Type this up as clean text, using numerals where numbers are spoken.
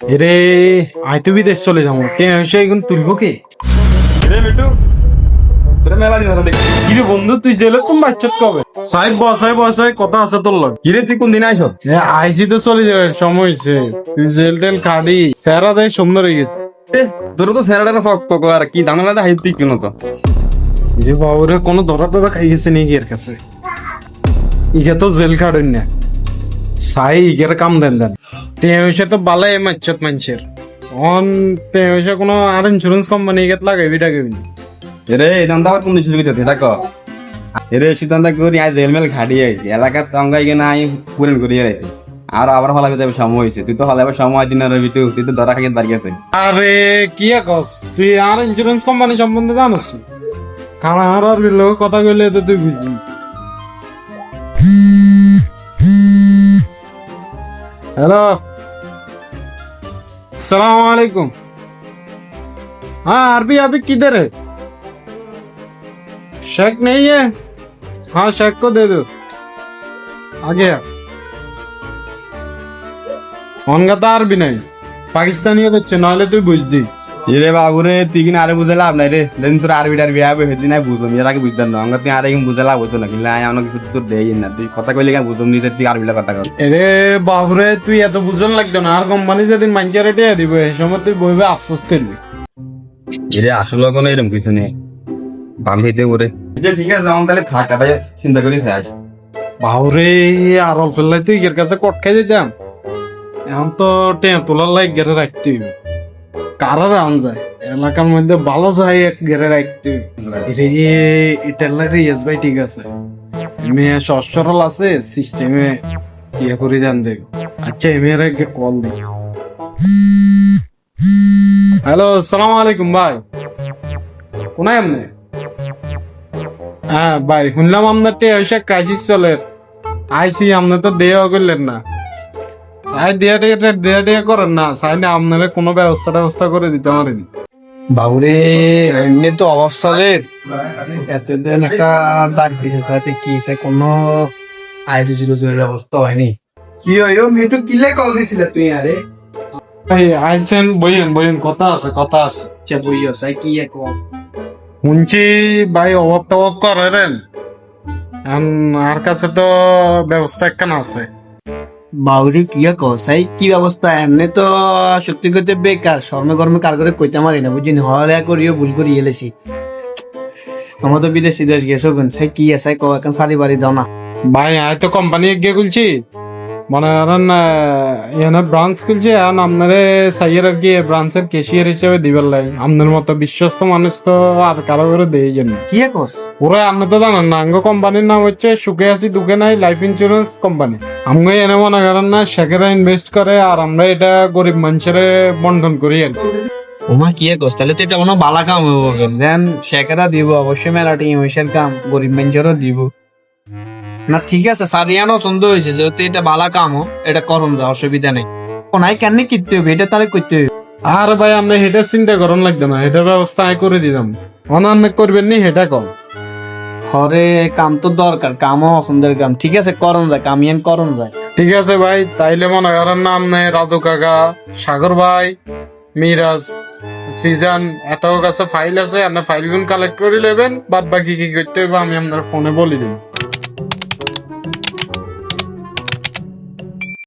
এরে আই তো বিদেশ চলে যাবো এখন তুলবো কে? কিরে বন্ধু তুই জেলে তুমি বাচ্চাত কবে? সাহেব বসাই কথা আছে তোর লগ। কিরে তুই কোন দিন আইস? আইসি তো চলে যাবে সময় হয়েছে। তুই জেল টেল খাড়ি সেরা দেয় সুন্দর হয়ে গেছে। তোর তো স্যারাটা ফক আর কি দানা হাই তুই কেন তো? যে বাবুরে কোনো ধরা টরা খাই গেছে নাকি এর কাছে? ইকে তো জেল খাড়েন না সাই ইকের কাম দেন টেঁসে তো বালাই মাচ্ছত মানুষের অন টেঁসে কোনো আর ইন্স্যুরেন্স কোম্পানি ইকেত লাগাইবি টাকাবি না। এরে এই দান্দা কোন দিন শুরু করছিস এটা ক? এরে সিদ্ধান্ত করি আজ জেলমেল খাড়িয়ে আইছি এলাকার টঙ্গাই গিয়ে নাই পুরেন করিয়ে রাখছি আর আবার হলাবে যাবে সময় হয়েছে তুই তো হলাবে সময় দিন আর তুই তো ধরা খাইয়ে দাঁড়িয়ে আছে। আরে কি কস তুই আর ইন্স্যুরেন্স কোম্পানি সম্বন্ধে জানিস? খানা আর লোক কথা কইলে তো তুই বুঝবি। हेलो सलाम वालेकुम। हाँ अरबी अभी किधर है? शेक नहीं है? हाँ शेक को दे दो आ गया। অনগা তো আরবি নাই পাকিস্তানিও হচ্ছে নাহলে তুই বুঝদি। এরে বাবুরে তুই কিনা আরে বুঝে লাভ নাই রে যেদিন তোর আরবি টারবি হবে সেদিন আমি বুঝলাম এর আগে বুঝতাম না আমরা তুই আরে বুঝে লাভ হতো না কিন্তু আমি কিছু তোর দেই না তুই কথা কইলে কেন বুঝলাম নিজের তুই আরবিলা কথা কর। এরে বাবুরে তুই এত বুঝন লাগতো না আর কোম্পানি যেদিন মাঞ্চার রেটে দিব এই সময় তুই বইবে আফসোস করবি। এরে আসলে কোনো এরকম কিছু নেই ভাবি হইতে ওরে ঠিক আছে আমার তাহলে থাক ভাই চিন্তা করিস আজ। বাবুরে আর অল্প তুই এর কাছে কট খাই যেতাম এখন তো টেঁ তোলার লাইক গেড়ে রাখতে হইবে। কারা রান যায় এলাকার মধ্যে ভালো যায় এক গেড়ে রাখতে রে এটার লাগে ইয়েস ভাই ঠিক আছে মেয়ে সচ্ছরল আছে সিস্টেমে ইয়ে করে দেন দেখো। আচ্ছা এমের আগে কল দিই। হ্যালো সালাম আলাইকুম ভাই কোনায় আপনি? হ্যাঁ ভাই শুনলাম আপনার টেঁসে ক্রাইসিস চলে আইসি আপনি তো দেওয়া করলেন না। দেয়া করেন না চাইলে আপনারা কোনো ব্যবস্থা করে দিতে পারেন। বাবুরে এমনি তো অভাব সালের এতদিন একটা ডাক দিয়েছে কি কোনো আয় রুজি রোজগারের ব্যবস্থা হয়নি। কি হইও মিটু কিলে কল দিছিল তুই আরে? আইছেন বইয়েন কথা আছে। আচ্ছা বইও সাই কি এক শুনছি ভাই অভাব টভাব করেন আর কাছে তো ব্যবস্থা একখান আছে। বাউরি কি কসাই কি ব্যবস্থা এমনি তো সত্যি করতে বেকার শর্মে কর্মে কার করে কইতে পারি না বুঝিনি হলে করিও ভুল করি এলেছি আমার তো বিদেশি দেশ গেছো কোন সাই কি আছে কো এখন সারি বাড়ি দাও না ভাই আয় তো কোম্পানি গিয়ে খুলছি মনে করেন এখানে ব্রাঞ্চ খুলছে এখন আপনারে সাইয়ের আর কি ব্রাঞ্চের ক্যাশিয়ার হিসেবে দিবার লাগে আপনার মতো বিশ্বস্ত মানুষ তো আর কারো করে দেই জন্য কি কস ওরা আপনি তো জানেন না আঙ্গ কোম্পানির নাম হচ্ছে সুখে আছি দুঃখে নাই লাইফ ইন্স্যুরেন্স কোম্পানি। আমি এনে মনে করেন না শেখেরা ইনভেস্ট করে আর আমরা এটা গরিব মানুষের বন্টন করি আর কি। ওমা কি কস তাহলে তো এটা কোনো বালা কাম হইব দেন শেখেরা দিব অবশ্যই মেলাটি ইংলিশের কাম গরিব মানুষেরও দিব না ঠিক আছে সারিয়ানো সন্দেহ হয়েছে যেহেতু এটা বালা কাম এটা করুন যা অসুবিধা নেই কোনায় কেন কিনতে হবে এটা তাহলে করতে হবে। আর ভাই আপনি হেটা চিন্তা করেন লাগবে না হেটার ব্যবস্থা আমি করে দিলাম অনান্য করবেন নি হেটা কম হরে কাম তো দরকার কামও পছন্দের কাম ঠিক আছে করুন যায় কামিয়ান করুন যায়। ঠিক আছে ভাই তাইলে মনে করেন নাম নেই রাধু কাকা সাগর ভাই মিরাজ সিজন এত কাছে ফাইল আছে আপনি ফাইলগুলো কালেক্ট করে নেবেন বাদ বাকি কি করতে হবে আমি আপনার ফোনে বলে দিন।